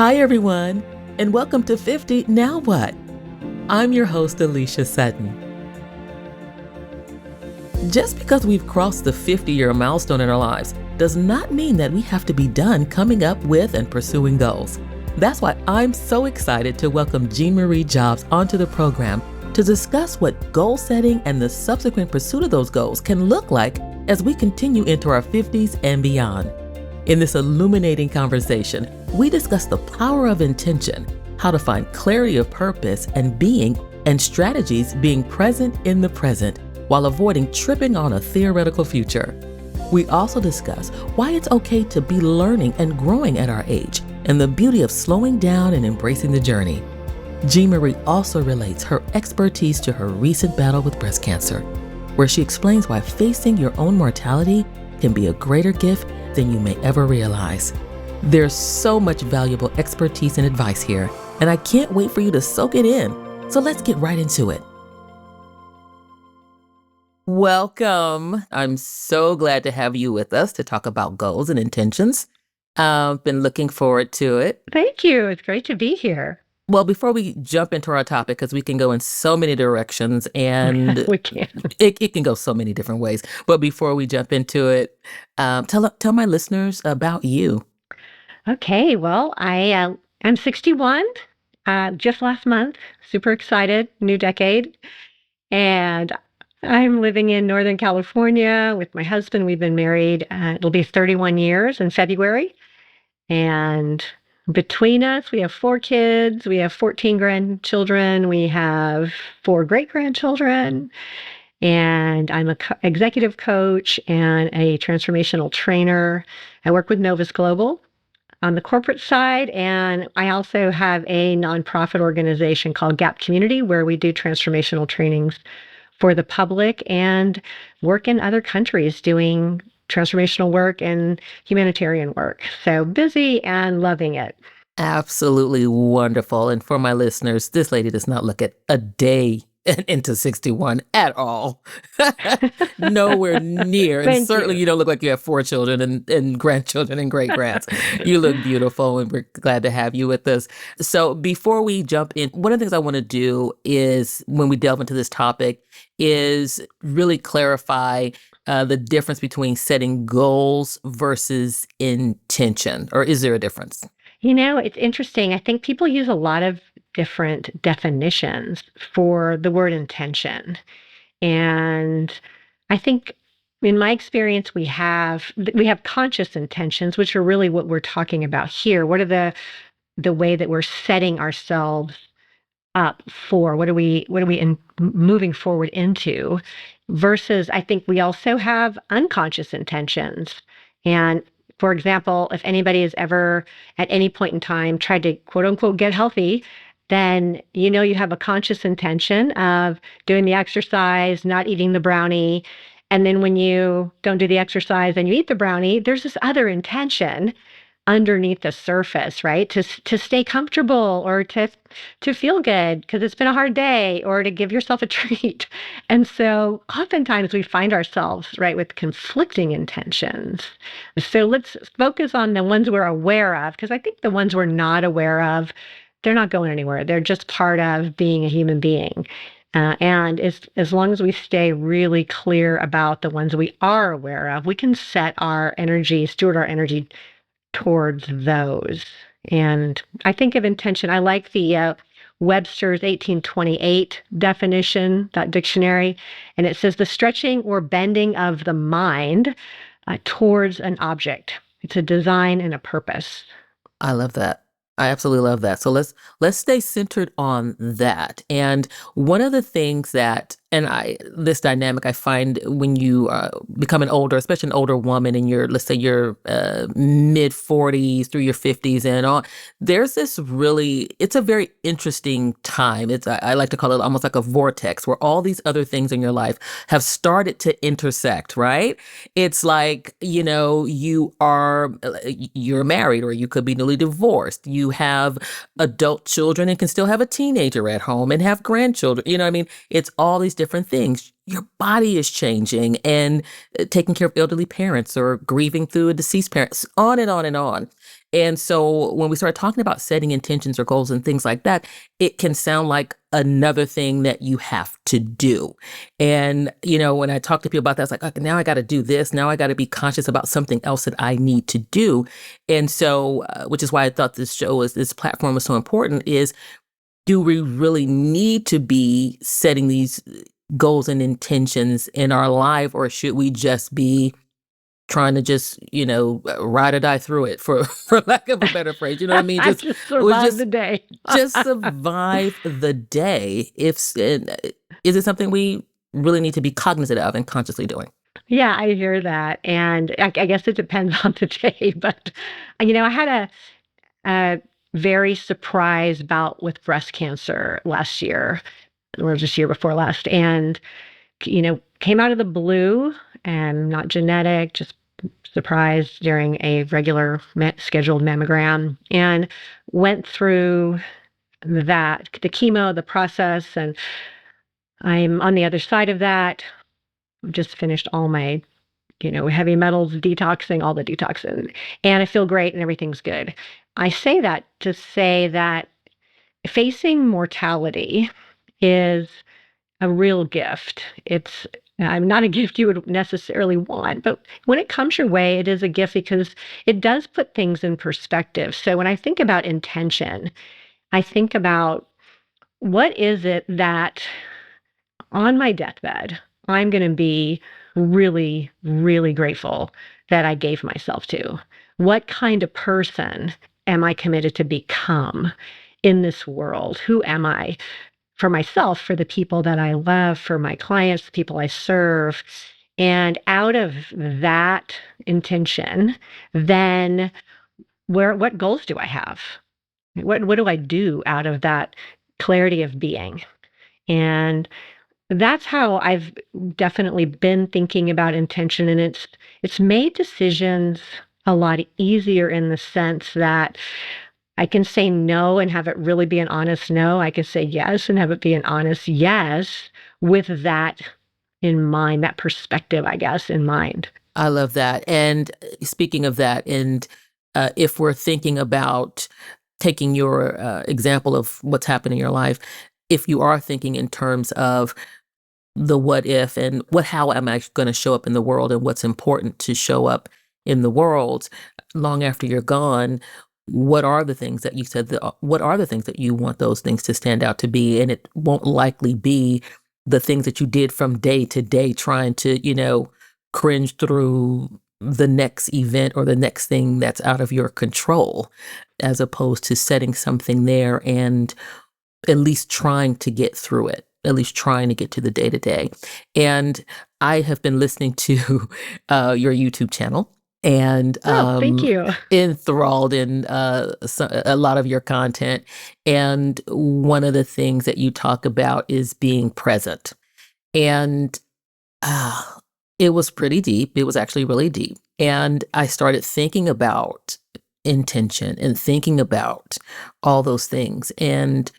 Hi, everyone, and welcome to 50 Now What? I'm your host, Alicia Sutton. Just because we've crossed the 50-year milestone in our lives does not mean that we have to be done coming up with and pursuing goals. That's why I'm so excited to welcome Jean Marie Jobs onto the program to discuss what goal setting and the subsequent pursuit of those goals can look like as we continue into our 50s and beyond. In this illuminating conversation, we discuss the power of intention, how to find clarity of purpose and being, and strategies being present in the present while avoiding tripping on a theoretical future. We also discuss why it's okay to be learning and growing at our age and the beauty of slowing down and embracing the journey. Jean Marie also relates her expertise to her recent battle with breast cancer, where she explains why facing your own mortality can be a greater gift than you may ever realize. There's so much valuable expertise and advice here, and I can't wait for you to soak it in. So let's get right into it. Welcome. I'm so glad to have you with us to talk about goals and intentions. I've been looking forward to it. Thank you. It's great to be here. Well, before we jump into our topic, because we can go in so many directions and We can. it can go so many different ways. But before we jump into it, tell my listeners about you. Okay. Well, I'm 61. Just last month. Super excited. New decade. And I'm living in Northern California with my husband. We've been married. It'll be 31 years in February. And between us, we have 4 kids. We have 14 grandchildren. We have 4 great-grandchildren. And I'm an executive coach and a transformational trainer. I work with Novus Global on the corporate side, and I also have a nonprofit organization called Gap Community, where we do transformational trainings for the public and work in other countries doing transformational work and humanitarian work. So busy and loving it. Absolutely wonderful. And for my listeners, this lady does not look at a day into 61 at all. Nowhere near. And Thank certainly you. you don't look like you have 4 children and grandchildren and great-grands. You look beautiful, and we're glad to have you with us. So before we jump in, one of the things I want to do is, when we delve into this topic, is really clarify the difference between setting goals versus intention. Or is there a difference? You know, it's interesting. I think people use a lot of different definitions for the word intention. And I think in my experience, we have conscious intentions, which are really what we're talking about here. What are the way that we're setting ourselves up for? What are we moving forward into? Versus, I think we also have unconscious intentions. And for example, if anybody has ever at any point in time tried to quote unquote get healthy, then you have a conscious intention of doing the exercise, not eating the brownie. And then when you don't do the exercise and you eat the brownie, there's this other intention underneath the surface, right? To stay comfortable, or to feel good because it's been a hard day, or to give yourself a treat. And so oftentimes we find ourselves, right, with conflicting intentions. So let's focus on the ones we're aware of, because I think the ones we're not aware of, they're not going anywhere. They're just part of being a human being. And as long as we stay really clear about the ones we are aware of, we can set our energy, steward our energy towards those. And I think of intention, I like the Webster's 1828 definition, that dictionary, and it says the stretching or bending of the mind towards an object. It's a design and a purpose. I love that. I absolutely love that. So let's stay centered on that. And one of the things that, this dynamic I find when you become an older, especially an older woman in let's say your mid 40s through your 50s and on, there's this it's a very interesting time. I like to call it almost like a vortex where all these other things in your life have started to intersect, right? It's like, you're married, or you could be newly divorced. You have adult children and can still have a teenager at home and have grandchildren. You know what I mean? It's all these different things. your body is changing, and taking care of elderly parents or grieving through a deceased parent, on and on and on. And so when we start talking about setting intentions or goals and things like that, it can sound like another thing that you have to do. And, when I talk to people about that, it's like, okay, now I got to do this. Now I got to be conscious about something else that I need to do. And so, which is why I thought this platform was so important, is do we really need to be setting these goals and intentions in our life, or should we just be trying to just, ride or die through it, for for lack of a better phrase? You know what I mean? I just survived the day. Just survive the day. Is it something we really need to be cognizant of and consciously doing? Yeah, I hear that. And I guess it depends on the day. But, I had a very surprise bout with breast cancer last year, or just year before last. And, came out of the blue and not genetic, just surprised during a regular scheduled mammogram, and went through the chemo, the process, and I'm on the other side of that. Just finished all my, heavy metals detoxing, all the detoxing, and I feel great and everything's good. I say that to say that facing mortality is a real gift. It's not a gift you would necessarily want, but when it comes your way, it is a gift because it does put things in perspective. So when I think about intention, I think about what is it that on my deathbed, I'm going to be really, really grateful that I gave myself to. What kind of person am I committed to become in this world? Who am I for myself, for the people that I love, for my clients, the people I serve? And out of that intention, then what goals do I have? What do I do out of that clarity of being? And that's how I've definitely been thinking about intention, and it's made decisions a lot easier in the sense that I can say no and have it really be an honest no. I can say yes and have it be an honest yes, with that in mind, that perspective, I guess, in mind. I love that. And speaking of that, and if we're thinking about taking your example of what's happened in your life, if you are thinking in terms of the what if, and how am I going to show up in the world, and what's important to show up in the world long after you're gone, what are the things that you said what are the things that you want those things to stand out to be? And it won't likely be the things that you did from day to day, trying to, cringe through the next event or the next thing that's out of your control, as opposed to setting something there and at least trying to get through it, at least trying to get to the day to day. And I have been listening to your YouTube channel, and Oh, thank you. enthralled in a lot of your content. And one of the things that you talk about is being present. And uh, it was pretty deep. It was actually really deep. And I started thinking about intention and thinking about all those things and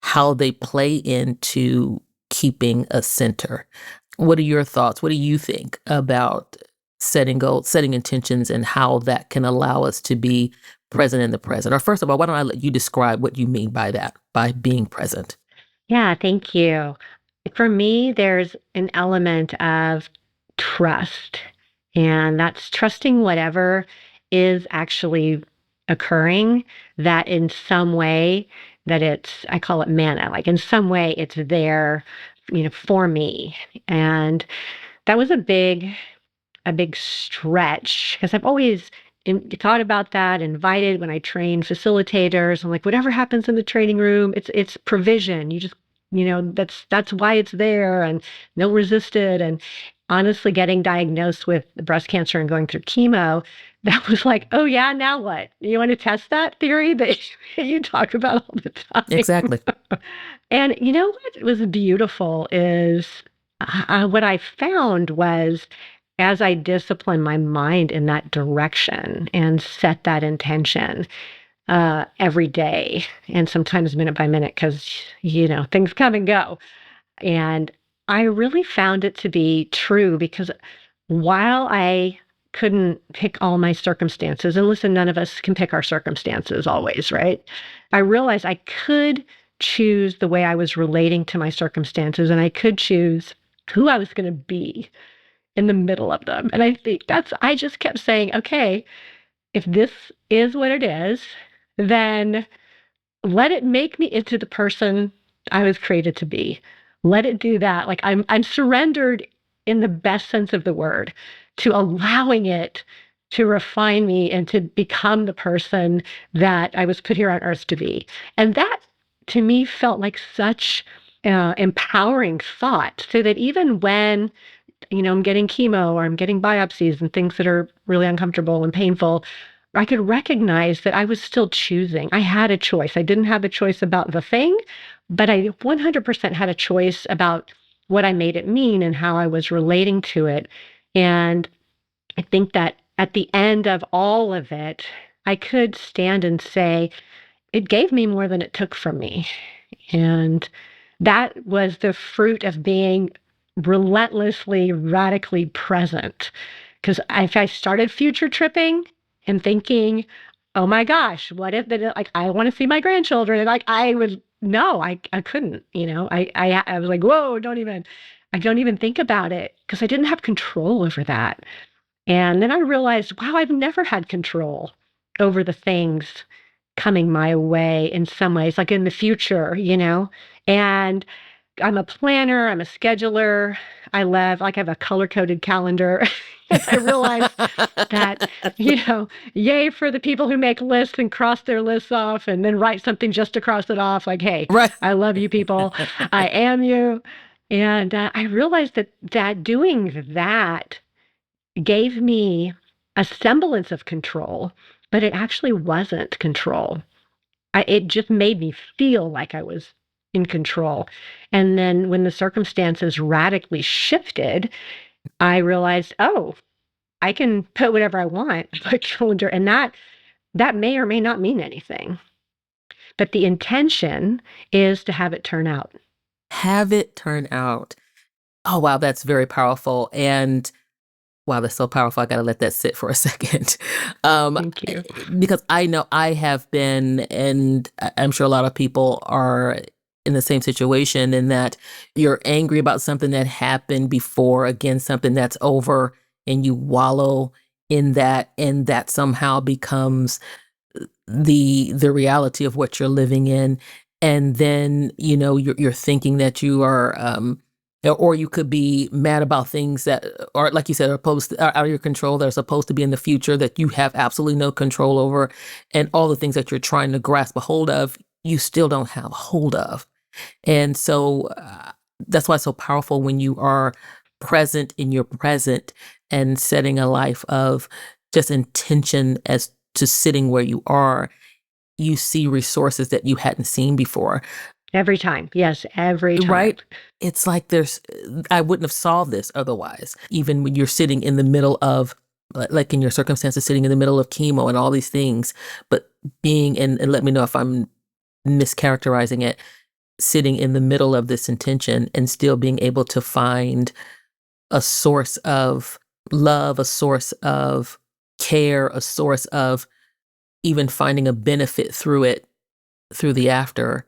how they play into keeping a center. What are your thoughts? What do you think about setting goals, setting intentions, and how that can allow us to be present in the present? Or first of all, why don't I let you describe what you mean by that, by being present? Yeah, thank you. For me, there's an element of trust, and that's trusting whatever is actually occurring, that in some way, that I call it manna, like in some way it's there, for me. And that was a big stretch because I've always thought about that, invited when I train facilitators. I'm like, whatever happens in the training room, it's provision. You just, that's why it's there, and they'll resist it. And honestly, getting diagnosed with breast cancer and going through chemo, that was like, oh yeah, now what? You want to test that theory that you talk about all the time? Exactly. And what was beautiful is what I found was, as I discipline my mind in that direction and set that intention every day, and sometimes minute by minute, because things come and go, and I really found it to be true because while I couldn't pick all my circumstances, and listen, none of us can pick our circumstances always, right? I realized I could choose the way I was relating to my circumstances, and I could choose who I was going to be in the middle of them. And I think I just kept saying, okay, if this is what it is, then let it make me into the person I was created to be. Let it do that. Like I'm surrendered in the best sense of the word to allowing it to refine me and to become the person that I was put here on earth to be. And that to me felt like such empowering thought, so that even when I'm getting chemo or I'm getting biopsies and things that are really uncomfortable and painful, I could recognize that I was still choosing. I had a choice. I didn't have a choice about the thing, but I 100% had a choice about what I made it mean and how I was relating to it. And I think that at the end of all of it, I could stand and say, it gave me more than it took from me. And that was the fruit of being relentlessly, radically present. Because if I started future tripping and thinking, oh my gosh, what if like I want to see my grandchildren, and like I would no, I couldn't, I was like, whoa, I don't even think about it because I didn't have control over that. And then I realized, wow, I've never had control over the things coming my way in some ways, like in the future, and I'm a planner, I'm a scheduler. I have a color coded calendar. And I realized that, yay for the people who make lists and cross their lists off and then write something just to cross it off. Like, hey, Right. I love you people. I am you. And I realized that doing that gave me a semblance of control, but it actually wasn't control. It just made me feel like I was in control. And then when the circumstances radically shifted, I realized, oh, I can put whatever I want on my calendar, and that may or may not mean anything. But the intention is to have it turn out. Have it turn out. Oh, wow, that's very powerful. And wow, that's so powerful. I got to let that sit for a second. Um, Thank you. because I know I have been, and I'm sure a lot of people are in the same situation, in that you're angry about something that happened before, again, something that's over, and you wallow in that, and that somehow becomes the reality of what you're living in. And then you're thinking that you are or you could be mad about things that are, like you said, are out of your control, that are supposed to be in the future, that you have absolutely no control over, and all the things that you're trying to grasp a hold of, you still don't have a hold of. And so that's why it's so powerful when you are present in your present and setting a life of just intention as to sitting where you are. You see resources that you hadn't seen before. Every time. Yes, every time. Right? It's like I wouldn't have solved this otherwise. Even when you're sitting in the middle of, like in your circumstances, sitting in the middle of chemo and all these things, but being, and let me know if I'm mischaracterizing it, sitting in the middle of this intention and still being able to find a source of love, a source of care, a source of even finding a benefit through it, through the after.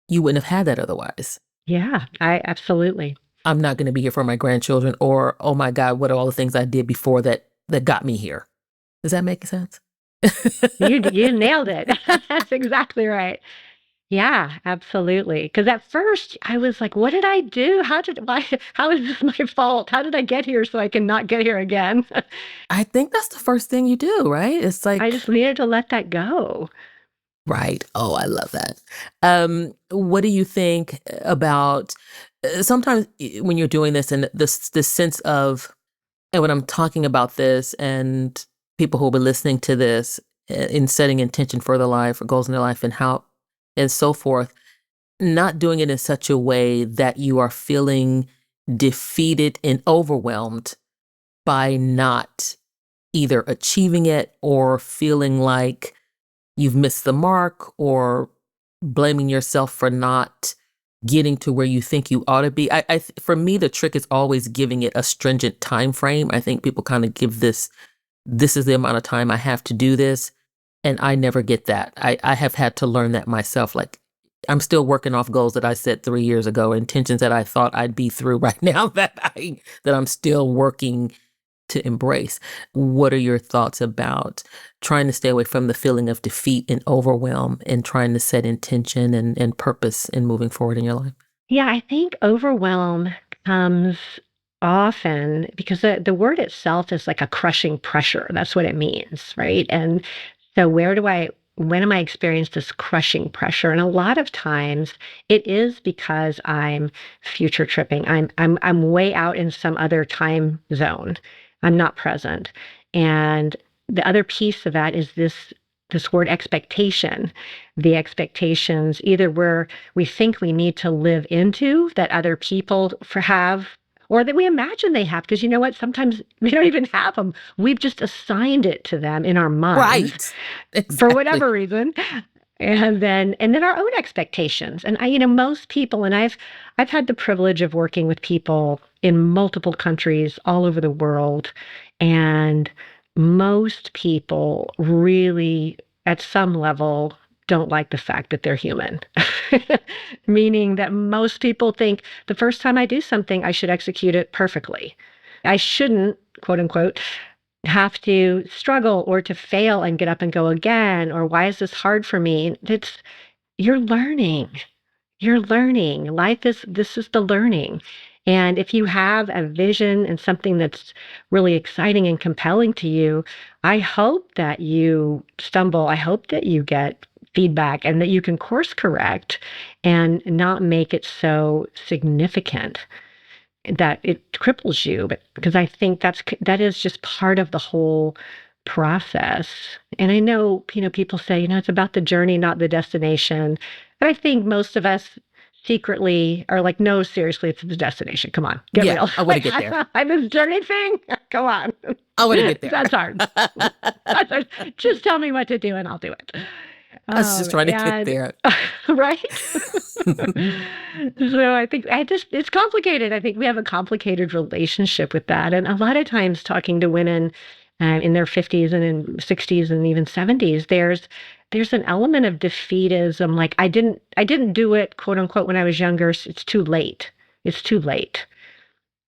You wouldn't have had that otherwise. Yeah, I absolutely. I'm not going to be here for my grandchildren, or, oh my God, what are all the things I did before that got me here? Does that make sense? You nailed it. That's exactly right. Yeah, absolutely. Because at first I was like, what did I do? How is this my fault? How did I get here so I can not get here again? I think that's the first thing you do, right? It's I like, just needed to let that go. right. Oh, I love that. What do you think about sometimes when you're doing this, and this sense of, and when I'm talking about this, and people who will be listening to this, in setting intention for their life or goals in their life, and how and so forth, not doing it in such a way that you are feeling defeated and overwhelmed by not either achieving it, or feeling like you've missed the mark, or blaming yourself for not getting to where you think you ought to be. For me, the trick is always giving it a stringent time frame. I think people kind of give this is the amount of time I have to do this. And I never get that. I have had to learn that myself. Like, I'm still working off goals that I set 3 years ago, intentions that I thought I'd be through right now that I'm still working to embrace. What are your thoughts about trying to stay away from the feeling of defeat and overwhelm and trying to set intention and purpose in moving forward in your life? Yeah, I think overwhelm comes often because the word itself is like a crushing pressure. That's what it means, right? And so when am I experiencing this crushing pressure? And a lot of times it is because I'm future tripping. I'm way out in some other time zone. I'm not present. And the other piece of that is this word expectation. The expectations either where we think we need to live into that other people have, or that we imagine they have, because you know what? Sometimes we don't even have them. We've just assigned it to them in our minds Right. for Exactly. whatever reason. And then our own expectations. And most people, and I've had the privilege of working with people in multiple countries all over the world, and most people really, at some level, don't like the fact that they're human. Meaning that most people think the first time I do something, I should execute it perfectly. I shouldn't, quote unquote, have to struggle or to fail and get up and go again, or why is this hard for me? You're learning. You're learning. This is the learning. And if you have a vision and something that's really exciting and compelling to you, I hope that you stumble. I hope that you get feedback and that you can course correct and not make it so significant that it cripples you. But because I think that is just part of the whole process. And I know, people say, it's about the journey, not the destination. But I think most of us secretly are like, no, seriously, it's the destination. Come on, get Yeah, real. I want to Like, get there. I'm this journey thing. Come on. I want to get there. That's hard. That's hard. Just tell me what to do and I'll do it. I was just trying to get And there. right. So I think it's complicated. I think we have a complicated relationship with that. And a lot of times talking to women in their 50s and in 60s and even 70s, there's an element of defeatism. Like I didn't do it, quote unquote, when I was younger. So it's too late. It's too late.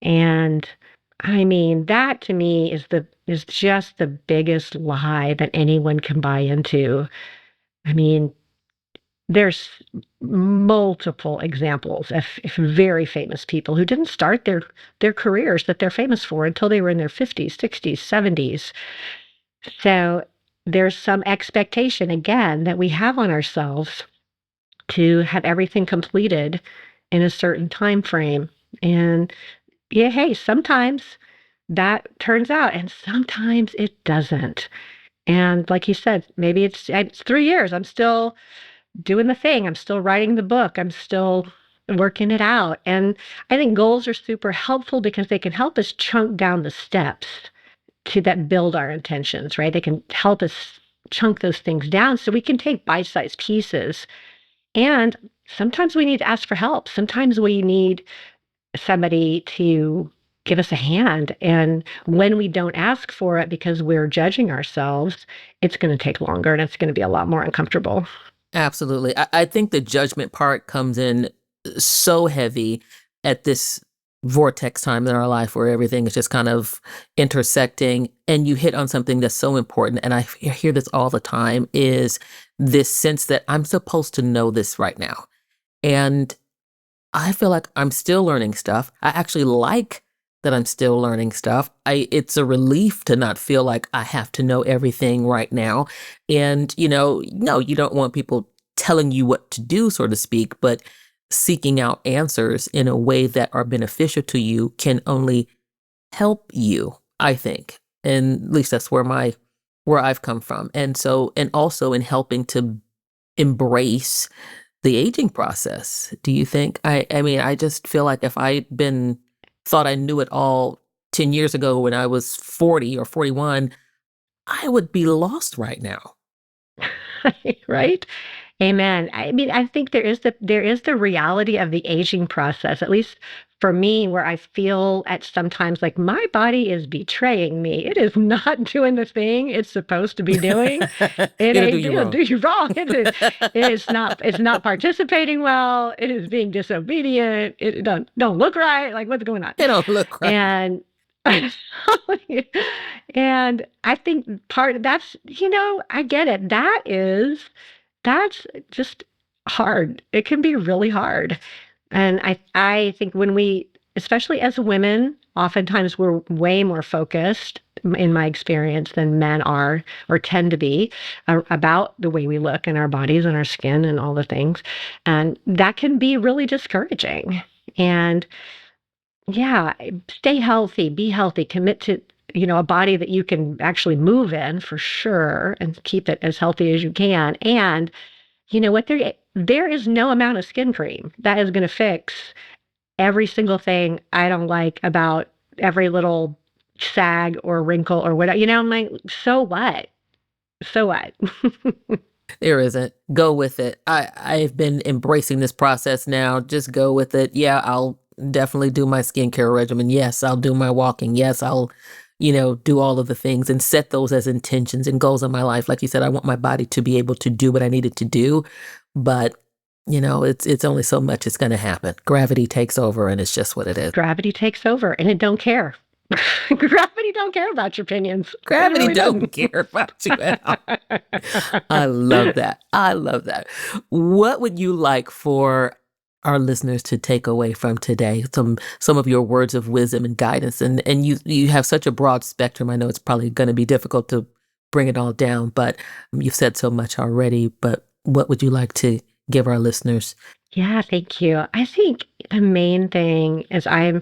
And I mean, that to me is just the biggest lie that anyone can buy into. I mean, there's multiple examples of very famous people who didn't start their careers that they're famous for until they were in their 50s, 60s, 70s. So there's some expectation, again, that we have on ourselves to have everything completed in a certain time frame. And yeah, hey, sometimes that turns out and sometimes it doesn't. And like you said, maybe it's 3 years. I'm still doing the thing. I'm still writing the book. I'm still working it out. And I think goals are super helpful because they can help us chunk down the steps to that build our intentions, right? They can help us chunk those things down so we can take bite-sized pieces. And sometimes we need to ask for help. Sometimes we need somebody to give us a hand. And when we don't ask for it because we're judging ourselves, it's going to take longer and it's going to be a lot more uncomfortable. Absolutely. I think the judgment part comes in so heavy at this vortex time in our life where everything is just kind of intersecting. And you hit on something that's so important. And I hear this all the time is this sense that I'm supposed to know this right now. And I feel like I'm still learning stuff. I actually like that I'm still learning stuff. It's a relief to not feel like I have to know everything right now. And, no, you don't want people telling you what to do, so to speak, but seeking out answers in a way that are beneficial to you can only help you, I think. And at least that's where I've come from. And also in helping to embrace the aging process. Do you think? I mean, I just feel like if I'd been thought I knew it all 10 years ago when I was 40 or 41, I would be lost right now. Right? Amen. I mean, I think there is the reality of the aging process, at least for me, where I feel at sometimes like my body is betraying me. It is not doing the thing it's supposed to be doing. It'll do you It'll wrong. do you wrong. It's not participating well. It is being disobedient. It don't look right. Like what's going on? It don't look right. And and I think I get it. That's just hard. It can be really hard. And I think when we, especially as women, oftentimes we're way more focused, in my experience, than men are or tend to be about the way we look and our bodies and our skin and all the things. And that can be really discouraging. And yeah, stay healthy, be healthy, commit to, a body that you can actually move in for sure and keep it as healthy as you can. And you know what? There is no amount of skin cream that is going to fix every single thing I don't like about every little sag or wrinkle or whatever. I'm like, so what? So what? There isn't. Go with it. I've been embracing this process now. Just go with it. Yeah, I'll definitely do my skincare regimen. Yes, I'll do my walking. Yes, I'll, do all of the things and set those as intentions and goals in my life. Like you said, I want my body to be able to do what I need it to do. But, it's only so much it's going to happen. Gravity takes over and it's just what it is. Gravity takes over and it don't care. Gravity don't care about your opinions. Gravity really don't care about you at all. I love that. I love that. What would you like for our listeners to take away from today? Some of your words of wisdom and guidance. And you have such a broad spectrum. I know it's probably going to be difficult to bring it all down, but you've said so much already. But what would you like to give our listeners? Yeah, thank you. I think the main thing as I'm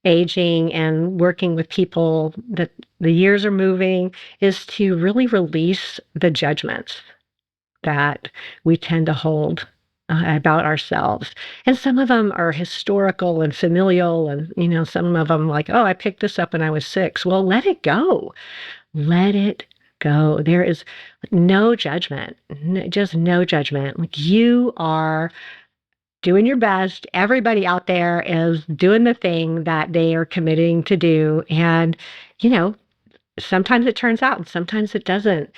aging and working with people that the years are moving is to really release the judgments that we tend to hold about ourselves. And some of them are historical and familial, and some of them like, oh, I picked this up when I was 6. Well, let it go. Let it go. There is no judgment, just no judgment. Like you are doing your best. Everybody out there is doing the thing that they are committing to do. And, sometimes it turns out and sometimes it doesn't.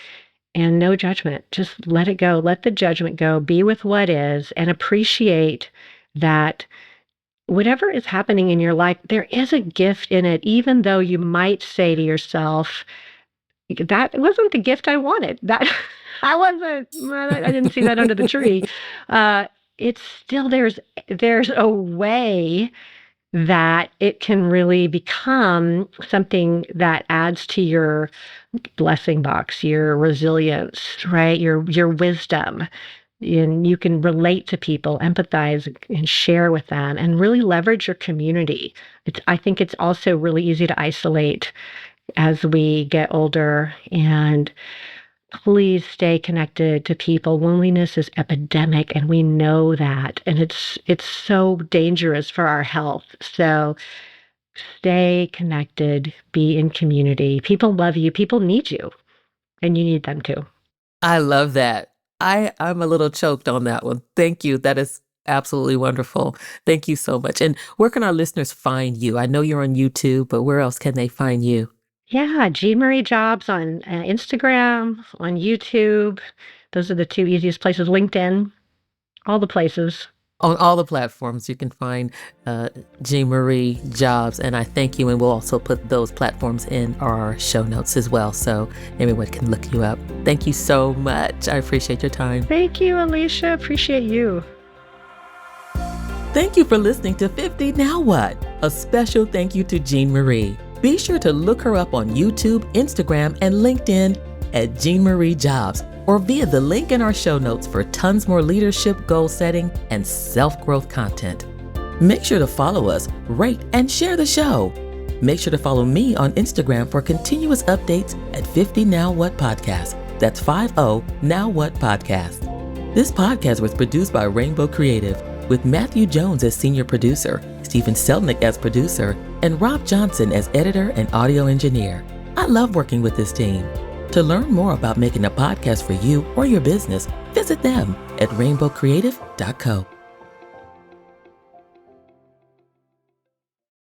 And no judgment. Just let it go. Let the judgment go. Be with what is and appreciate that whatever is happening in your life, there is a gift in it, even though you might say to yourself, that wasn't the gift I wanted. That I didn't see that under the tree. It's still there's a way that it can really become something that adds to your blessing box, your resilience, right? Your wisdom. And you can relate to people, empathize and share with them and really leverage your community. I think it's also really easy to isolate as we get older, and please stay connected to people. Loneliness is epidemic and we know that, and it's so dangerous for our health. So stay connected, be in community. People love you, people need you, and you need them too. I love that. I'm a little choked on that one. Thank you. That is absolutely wonderful. Thank you so much. And where can our listeners find you? I know you're on YouTube, but where else can they find you? Yeah, Jean Marie Jobs on Instagram, on YouTube. Those are the 2 easiest places. LinkedIn, all the places. On all the platforms, you can find Jean Marie Jobs, and I thank you. And we'll also put those platforms in our show notes as well, so everyone can look you up. Thank you so much. I appreciate your time. Thank you, Alicia. Appreciate you. Thank you for listening to 50 Now What? A special thank you to Jean Marie. Be sure to look her up on YouTube, Instagram, and LinkedIn at Jean Marie Jobs, or via the link in our show notes for tons more leadership, goal setting, and self-growth content. Make sure to follow us, rate, and share the show. Make sure to follow me on Instagram for continuous updates at 50 Now What Podcast. That's 50 Now What Podcast. This podcast was produced by Rainbow Creative, with Matthew Jones as senior producer, Stephen Selnick as producer, and Rob Johnson as editor and audio engineer. I love working with this team. To learn more about making a podcast for you or your business, Visit them at rainbowcreative.co.